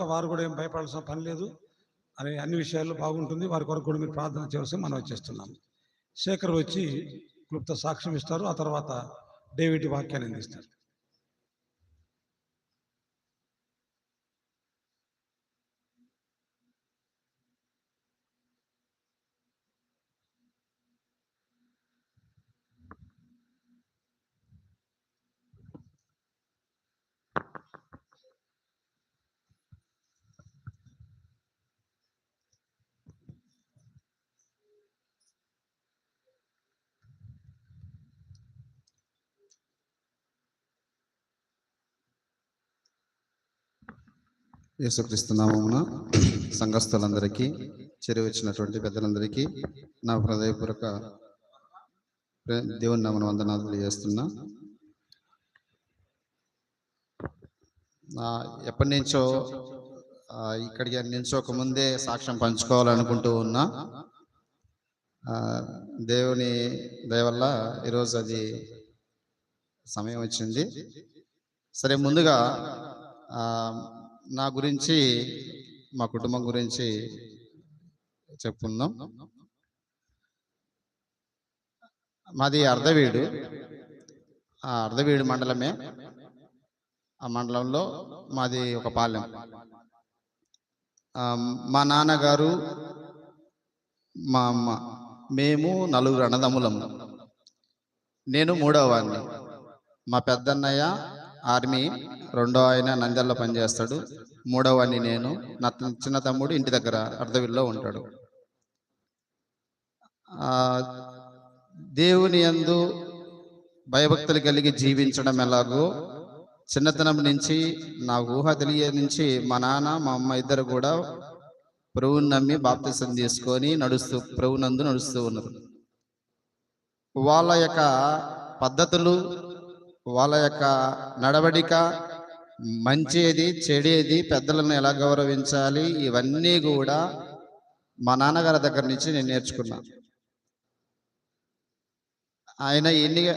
కనుక వారు కూడా ఏం భయపడాల్సిన పని లేదు అని అన్ని విషయాల్లో బాగుంటుంది. వారి కొరకు కూడా మీరు ప్రార్థన చేయవలసి మనం చేస్తున్నాం. శేఖర్ వచ్చి క్లుప్త సాక్ష్యం ఇస్తారు. ఆ తర్వాత డేవిడ్ వాక్యాన్ని అందిస్తారు. యేసుక్రీస్తు నామమున సంఘస్థులందరికీ, చేరి వచ్చినటువంటి పెద్దలందరికీ నా హృదయపూర్వక దేవుని నామమున వందనాలు తెలియజేస్తున్నా. ఎప్పటి నుంచో ఇక్కడికి నిల్చోక ముందే సాక్ష్యం పంచుకోవాలనుకుంటూ ఉన్నా. దేవుని దయ వల్ల ఈరోజు అది సమయం వచ్చింది. సరే, ముందుగా నా గురించి, మా కుటుంబం గురించి చెప్పుకుందాం. మాది అర్ధవీడు. అర్ధవీడు మండలమే. ఆ మండలంలో మాది ఒక పాలెం. మా నాన్నగారు, మా అమ్మ, మేము 4 అన్నదమ్ములము. నేను 3వ వాడిని. మా పెద్దన్నయ్య ఆర్మీ, 2వ ఆయన నంద్యాలలో పనిచేస్తాడు. 3వ వాడిని నేను. నా చిన్న తమ్ముడు ఇంటి దగ్గర అర్ధవీడులో ఉంటాడు. దేవుని యందు భయభక్తులు కలిగి జీవించడం ఎలాగో చిన్నతనం నుంచి, నా ఊహ తెలియ నుంచి మా నాన్న, మా అమ్మ ఇద్దరు కూడా ప్రభువుని నమ్మి బాప్తిసం తీసుకొని ప్రభునందు నడుస్తూ ఉన్నారు. వాళ్ళ యొక్క పద్ధతులు, వాళ్ళ యొక్క నడవడిక, మంచిది చెడేది, పెద్దలను ఎలా గౌరవించాలి, ఇవన్నీ కూడా మా నాన్నగారి దగ్గర నుంచి నేను నేర్చుకున్నా. ఆయన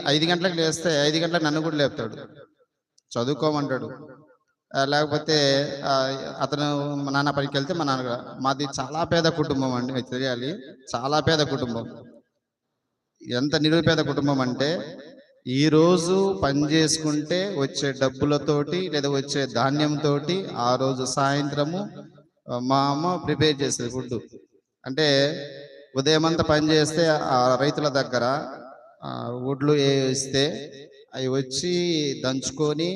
5 గంటలకు లేస్తే 5 గంటలకు నన్ను కూడా లేపుతాడు, చదువుకోమంటాడు. లేకపోతే అతను మా నాన్న పనికి వెళ్తే మా నాన్న, మాది చాలా పేద కుటుంబం అండి, మీకు తెలియాలి. చాలా పేద కుటుంబం. ఎంత నిరుపేద కుటుంబం అంటే, ఈరోజు పని చేసుకుంటే వచ్చే డబ్బులతోటి లేదా వచ్చే ధాన్యంతో ఆ రోజు సాయంత్రము మా అమ్మ ప్రిపేర్ చేసేది ఫుడ్. అంటే ఉదయం అంతా పని చేస్తే ఆ రైతుల దగ్గర వడ్లు వేస్తే అవి వచ్చి దంచుకొని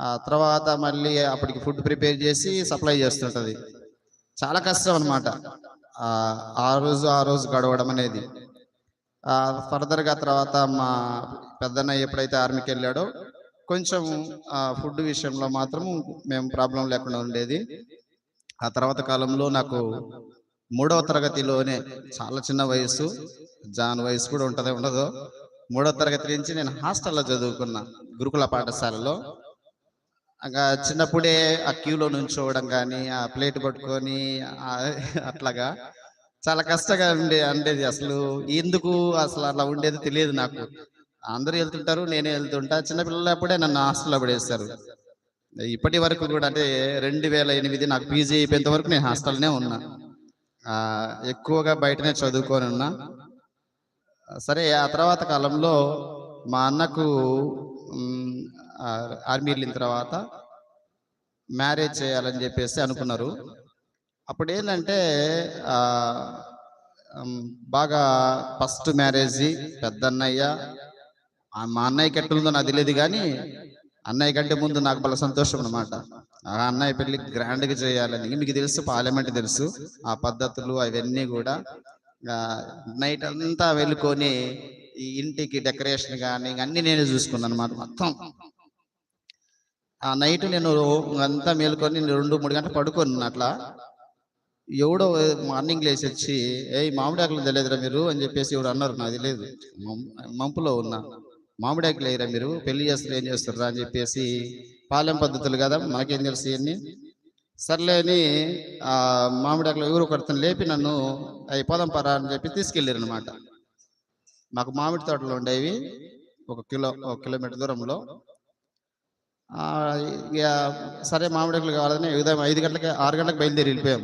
ఆ తర్వాత మళ్ళీ అప్పటికి ఫుడ్ ప్రిపేర్ చేసి సప్లై చేస్తుంటది. చాలా కష్టం అన్నమాట ఆ రోజు గడవడం అనేది. ఫర్దర్గా తర్వాత మా పెద్దన్నయ్య ఎప్పుడైతే ఆర్మీకి వెళ్ళాడో కొంచెం ఫుడ్ విషయంలో మాత్రం మేము ప్రాబ్లం లేకుండా ఉండేది. ఆ తర్వాత కాలంలో నాకు 3వ తరగతిలోనే, చాలా చిన్న వయసు, జాన్ వయసు కూడా ఉండదో, 3వ తరగతి నుంచి నేను హాస్టల్లో చదువుకున్నా, గురుకుల పాఠశాలలో. చిన్నప్పుడే ఆ క్యూలో నుంచోవడం కానీ, ఆ ప్లేట్ పట్టుకొని అట్లాగా చాలా కష్టంగా ఉండేది. అసలు ఎందుకు అసలు అట్లా ఉండేది తెలియదు నాకు. అందరూ వెళ్తుంటారు, నేనే వెళ్తుంటా. చిన్నపిల్లలప్పుడే నన్ను హాస్టల్లో పడేస్తారు. ఇప్పటి వరకు కూడా, అంటే 2008 నాకు పీజీ అయిపోయేంత వరకు నేను హాస్టల్నే ఉన్నా. ఎక్కువగా బయటనే చదువుకొని ఉన్నా. సరే, ఆ తర్వాత కాలంలో మా అన్నకు ఆర్మీ వెళ్ళిన తర్వాత మ్యారేజ్ చేయాలని చెప్పేసి అనుకున్నారు. అప్పుడు ఏంటంటే బాగా ఫస్ట్ మ్యారేజ్ పెద్దన్నయ్య. మా అన్నయ్యకి ఎట్లుందో నాకు తెలియదు, కానీ అన్నయ్య కంటే ముందు నాకు బల సంతోషం అన్నమాట. ఆ అన్నయ్య పెళ్లి గ్రాండ్గా చేయాలని. మీకు తెలుసు, పార్లమెంట్ తెలుసు, ఆ పద్ధతులు అవన్నీ కూడా. నైట్ అంతా వెళ్ళుకొని ఈ ఇంటికి డెకరేషన్ కానీ అన్ని నేనే చూసుకున్నాను అన్నమాట మొత్తం. ఆ నైట్ నేను అంతా మేలుకొని 2-3 గంటలు పడుకొని అట్లా, ఎవడో మార్నింగ్ లేచి వచ్చి, మామిడి ఆకులు తెలియదురా మీరు అని చెప్పేసి ఎవడు అన్నారు. నాకు తెలియదు, మంపులో ఉన్నా. మామిడి ఆకులు లేరా మీరు, పెళ్లి చేస్తారు ఏం చేస్తారా అని చెప్పేసి, పాలెం పద్ధతులు కదా మనకేం తెలుసు ఇవన్నీ. సర్లే అని మామిడి ఆకులు ఎవరు ఒకరితను లేపి నన్ను పోదాం పరా అని చెప్పి తీసుకెళ్ళారు అనమాట. మాకు మామిడి తోటలు ఉండేవి 1 కిలోమీటర్ దూరంలో. ఆ, ఇక సరే మామిడికాయలు కావాలని ఉదయం 5 గంటలకి 6 గంటలకు బయలుదేరి వెళ్ళిపోయాం.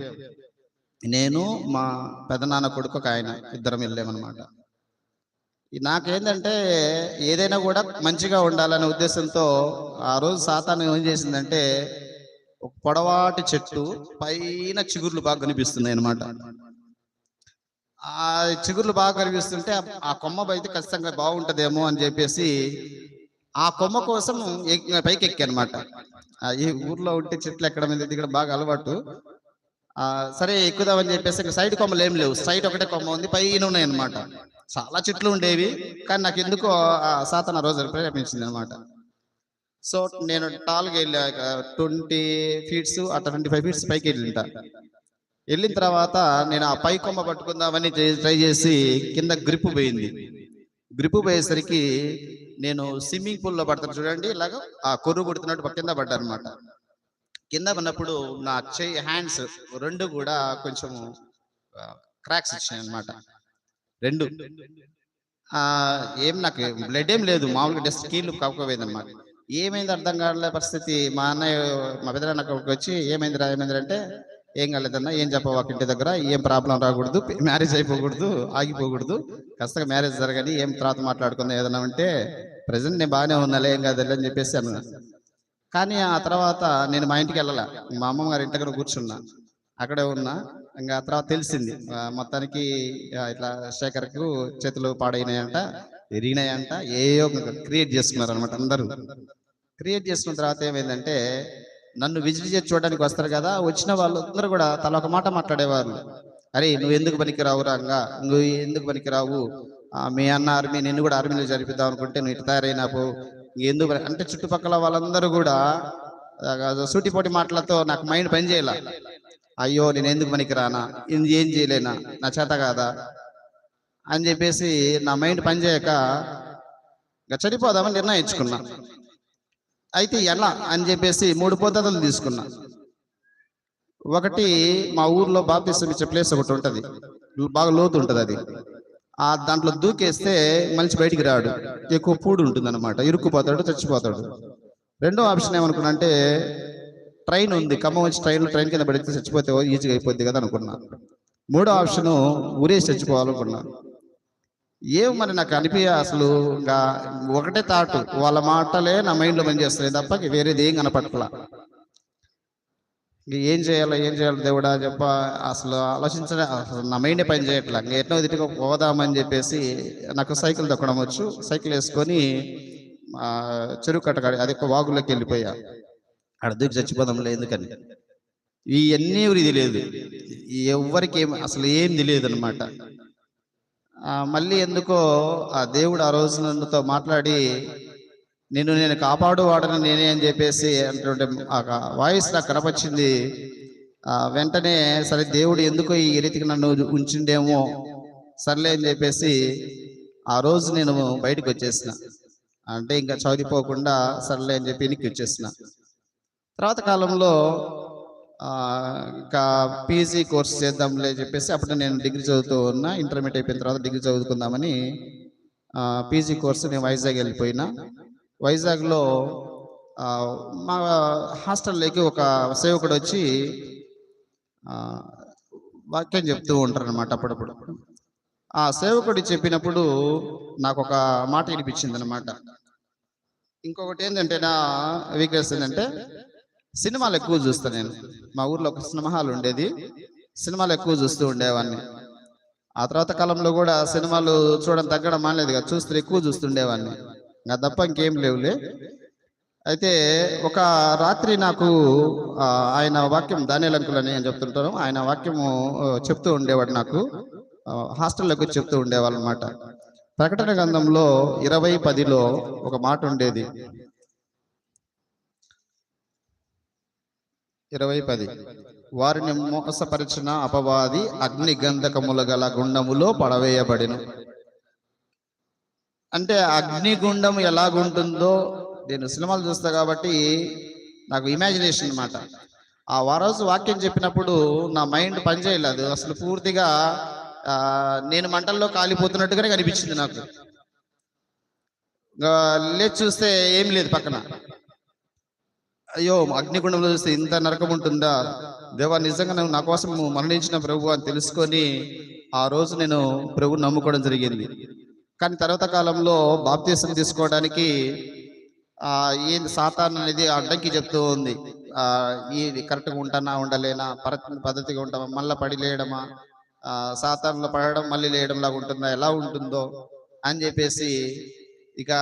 నేను మా పెదనాన్న కొడుకు ఒక ఆయన ఇద్దరం వెళ్ళామన్నమాట. నాకేంటంటే ఏదైనా కూడా మంచిగా ఉండాలనే ఉద్దేశంతో ఆ రోజు సాతాను ఏం చేసిందంటే ఒక పొడవాటి చెట్టు పైన చిగుర్లు బాగా కనిపిస్తున్నాయి అనమాట. ఆ చిగుర్లు బాగా కనిపిస్తుంటే ఆ కొమ్మ అయితే ఖచ్చితంగా బాగుంటదేమో అని చెప్పేసి ఆ కొమ్మ కోసం పైకి ఎక్కి అనమాట. ఈ ఊర్లో ఉంటే చెట్లు ఎక్కడం మీద దిగడం బాగా అలవాటు. సరే ఎక్కుదామని చెప్పేసి ఇంకా సైడ్ కొమ్మలు ఏం లేవు, స్ట్రైట్ ఒకటే కొమ్మ ఉంది, పైన ఉన్నాయి అనమాట. చాలా చెట్లు ఉండేవి, కానీ నాకు ఎందుకో ఆ సాతాను ఆ రోజు ప్రేరేపించింది అనమాట. సో నేను టాల్గా వెళ్ళాక 20 ఫీట్స్ అట్లా 25 ఫీట్స్ పైకి వెళ్ళిన తర్వాత నేను ఆ పై కొమ్మ పట్టుకుందామని ట్రై చేసి కింద గ్రిప్ పోయింది. గ్రిప్ పోయేసరికి నేను స్విమ్మింగ్ పూల్ లో పడతాను చూడండి, ఇలాగ ఆ కొర్రు కొడుతున్నట్టు కింద పడ్డా అనమాట. కింద పడినప్పుడు నా హ్యాండ్స్ రెండు కూడా కొంచెం క్రాక్స్ ఇచ్చాయి అనమాట. రెండు ఏం నాకు బ్లడ్ ఏం లేదు, మామూలుగా జస్ట్ కీళ్ళు కవ్వుకోపోయింది అనమాట. ఏమైంది అర్థం కావట్లే పరిస్థితి. మా అన్నయ్య మా పెద్దనాన్న వచ్చి ఏమైందిరా అంటే ఏం కాలేదన్నా, ఏం చెప్పవు ఒక ఇంటి దగ్గర, ఏం ప్రాబ్లం రాకూడదు, మ్యారేజ్ అయిపోకూడదు, ఆగిపోకూడదు, ఖచ్చితంగా మ్యారేజ్ జరగని, ఏం తర్వాత మాట్లాడుకుందాం ఏదన్నా అంటే ప్రజెంట్ నేను బాగానే ఉన్నాలే, ఏం కాదు అని చెప్పేసి అన్నా. కానీ ఆ తర్వాత నేను మా ఇంటికి వెళ్ళాల, మా అమ్మమ్మ గారి ఇంటి దగ్గర కూర్చున్నా, అక్కడే ఉన్నా. ఇంకా తర్వాత తెలిసింది మొత్తానికి ఇట్లా శేఖర్కు చేతులు పాడైనాయంట, ఎరిగినాయంట, ఏయో క్రియేట్ చేసుకున్నారు అనమాట. అందరూ క్రియేట్ చేసుకున్న తర్వాత ఏమైందంటే నన్ను విజిట్ చేసి చూడడానికి వస్తారు కదా, వచ్చిన వాళ్ళందరూ కూడా తల ఒక మాట మాట్లాడేవారు. అరే నువ్వు ఎందుకు పనికిరావు రంగా, నువ్వు ఎందుకు పనికిరావు, మీ అన్న ఆర్మీ, నిన్ను కూడా ఆర్మీలో జరిపిద్దాం అనుకుంటే నువ్వు ఇటు తయారైనాపు, ఎందుకు అంటే చుట్టుపక్కల వాళ్ళందరూ కూడా సూటిపోటి మాటలతో నాకు మైండ్ పని చేయాల. అయ్యో నేను ఎందుకు పనికిరానా, ఏం చేయలేనా, నా చేత కాదా అని చెప్పేసి నా మైండ్ పనిచేయక ఇంకా చనిపోదామని నిర్ణయించుకున్నా. అయితే ఎలా అని చెప్పేసి 3 పద్ధతులు తీసుకున్నా. ఒకటి, మా ఊర్లో బాప్తిసం ఇచ్చే ప్లేస్ ఒకటి ఉంటుంది, బాగా లోతు ఉంటుంది, అది దాంట్లో దూకేస్తే మనిషి బయటికి రాడు, ఎక్కువ పూడు ఉంటుంది అనమాట, ఇరుక్కుపోతాడు, చచ్చిపోతాడు. రెండో ఆప్షన్ ఏమనుకున్నా అంటే ట్రైన్ ఉంది, ఖమ్మం వచ్చి ట్రైన్ కింద పడితే చచ్చిపోతే ఈజీగా అయిపోద్ది కదా అనుకున్నా. మూడో ఆప్షను ఊరేసి చచ్చిపోవాలనుకున్నా. ఏం మరి నాకు అసలు ఇంకా ఒకటే థాట్, వాళ్ళ మాటలే నా మైండ్లో పనిచేస్తున్నాయి తప్ప వేరేది ఏం కనపట్ల. ఏం చేయాలో దేవుడా చెప్ప, అసలు ఆలోచించలే, అసలు నా మైండే పని చేయట్లా. ఇంకా ఎన్నో తిరిగి పోదామని చెప్పేసి నాకు సైకిల్ దొక్కడం వచ్చు, సైకిల్ వేసుకొని చెరువు కట్టగాడి అది వాగులోకి వెళ్ళిపోయా. ఆడ దూకి చచ్చిపోదాంలే ఎందుకని. ఇవన్నీ ఇది లేదు, ఎవరికి అసలు ఏం తెలియదు అనమాట. మళ్ళీ ఎందుకో ఆ దేవుడు ఆ రోజు నన్నుతో మాట్లాడి నేను కాపాడు వాడను నేనే అని చెప్పేసి అంటే ఆ వాయిస్ నాకు కనపచ్చింది. వెంటనే సరే దేవుడు ఎందుకో ఈ రీతికి నన్ను ఉంచిండేమో సర్లే అని చెప్పేసి ఆ రోజు నేను బయటకు వచ్చేసిన. అంటే ఇంకా చదివిపోకుండా సర్లే అని చెప్పి వెనక్కి వచ్చేసిన. తర్వాత కాలంలో ఇంకా పీజీ కోర్స్ చేద్దాంలే చెప్పేసి అప్పుడు నేను డిగ్రీ చదువుతూ ఉన్నా. ఇంటర్మీడియట్ అయిపోయిన తర్వాత డిగ్రీ చదువుకుందామని పీజీ కోర్సు నేను వైజాగ్ వెళ్ళిపోయినా. వైజాగ్లో మా హాస్టల్లోకి ఒక సేవకుడు వచ్చి వాక్యం చెప్తూ ఉంటారు అనమాట అప్పుడప్పుడు. ఆ సేవకుడు చెప్పినప్పుడు నాకు ఒక మాట వినిపించింది అనమాట. ఇంకొకటి ఏంటంటే నా వీక్నెస్ ఏంటంటే సినిమాలు ఎక్కువ చూస్తాను నేను. మా ఊర్లో ఒక సినిమా హాల్ ఉండేది, సినిమాలు ఎక్కువ చూస్తూ ఉండేవాడిని. ఆ తర్వాత కాలంలో కూడా సినిమాలు చూడడం తగ్గడం మానలేదు కదా, చూస్తూ ఎక్కువ చూస్తుండేవాడిని, ఇంకా తప్ప ఇంకేం లేవులే. అయితే ఒక రాత్రి నాకు ఆయన వాక్యం, దానియేలు అంకుల్ అని నేను చెప్తుంటాను, ఆయన వాక్యము చెప్తూ ఉండేవాడు నాకు, హాస్టల్లోకి చెప్తూ ఉండేవాళ్ళు అనమాట. ప్రకటన గ్రంథంలో 20:10 ఒక మాట ఉండేది. 20:10 వారిని మోసపరిచిన అపవాది అగ్ని గంధకముల గల గుండములో పడవేయబడిను. అంటే అగ్నిగుండం ఎలాగుంటుందో నేను సినిమాలు చూస్తా కాబట్టి నాకు ఇమాజినేషన్ అనమాట. ఆ రోజు వాక్యం చెప్పినప్పుడు నా మైండ్ పనిచేయలేదు అసలు, పూర్తిగా నేను మంటల్లో కాలిపోతున్నట్టుగానే కనిపించింది నాకు. లేచి చూస్తే ఏం లేదు పక్కన. అయ్యో అగ్నిగుండంలో చూస్తే ఇంత నరకం ఉంటుందా, దేవా నిజంగా నువ్వు నా కోసం మరణించిన ప్రభు అని తెలుసుకొని ఆ రోజు నేను ప్రభుని నమ్ముకోవడం జరిగింది. కానీ తర్వాత కాలంలో బాప్తీసం తీసుకోవడానికి ఏంది సాతాన్ అనేది అడ్డంకి చెప్తూ ఉంది. ఇది కరెక్ట్గా ఉంటానా ఉండలేనా, పద్ధతిగా ఉంటామా, మళ్ళీ పడి లేయడమా, సాతాన్లో పడడం మళ్ళీ లేయడం లాగా ఉంటుందా, ఎలా ఉంటుందో అని చెప్పేసి, ఇక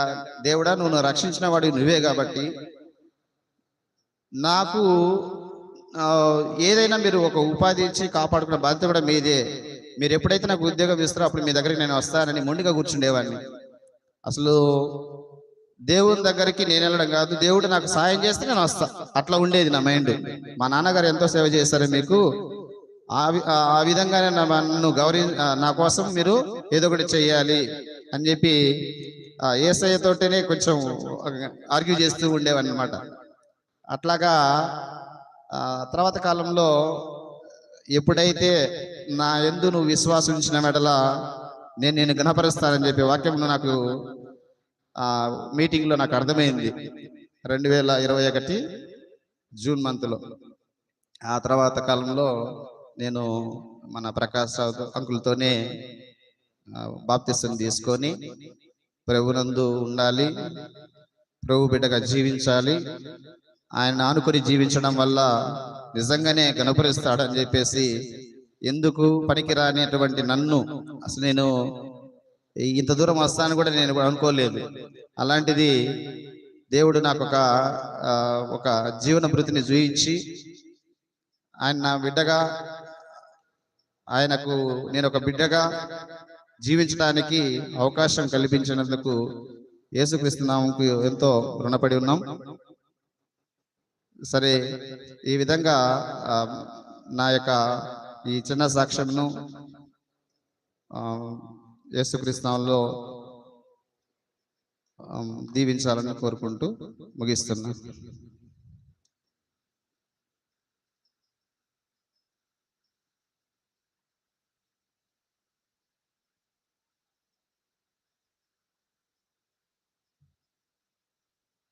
దేవుడా నువ్వు రక్షించిన వాడివి నువ్వే కాబట్టి నాకు ఏదైనా మీరు ఒక ఉపాధి ఇచ్చి కాపాడుకున్న బాధ్యత కూడా మీదే. మీరు ఎప్పుడైతే నాకు ఉద్యోగం ఇస్తారో అప్పుడు మీ దగ్గరికి నేను వస్తానని మొండిగా కూర్చుండేవాడిని. అసలు దేవుని దగ్గరికి నేను వెళ్ళడం కాదు, దేవుడు నాకు సాయం చేస్తే నేను వస్తా, అట్లా ఉండేది నా మైండ్. మా నాన్నగారు ఎంతో సేవ చేశారు మీకు, ఆ విధంగానే నన్ను నా కోసం మీరు ఏదో ఒకటి చెయ్యాలి అని చెప్పి యేసయ్య తోటనే కొంచెం ఆర్గ్యూ చేస్తూ ఉండేవాడిని అనమాట. అట్లాగా తర్వాత కాలంలో ఎప్పుడైతే నా యందు నువ్వు విశ్వాసం ఉంచిన మెడల నేను గణపరుస్తానని చెప్పి వాక్యం నాకు మీటింగ్లో నాకు అర్థమైంది 2021 జూన్ మంత్లో. ఆ తర్వాత కాలంలో నేను మన ప్రకాష్ రావు అంకుల్తోనే బాప్తిసం తీసుకొని ప్రభునందు ఉండాలి, ప్రభు బిడ్డగా జీవించాలి, ఆయన ఆనుకొని జీవించడం వల్ల నిజంగానే గణపరుస్తాడని చెప్పేసి, ఎందుకు పనికిరానిటువంటి నన్ను అసలు నేను ఇంత దూరం వస్తాను కూడా నేను అనుకోలేదు. అలాంటిది దేవుడు నాకు ఒక జీవన భృతిని చూయించి ఆయన నా బిడ్డగా, ఆయనకు నేను ఒక బిడ్డగా జీవించడానికి అవకాశం కల్పించినందుకు యేసుక్రీస్తు నామముకు ఎంతో రుణపడి ఉన్నాం. సరే, ఈ విధంగా నా యొక్క ఈ చిన్న సాక్ష్యంను యేసుక్రీస్తు నామములో దీవించాలని కోరుకుంటూ ముగిస్తున్నాను.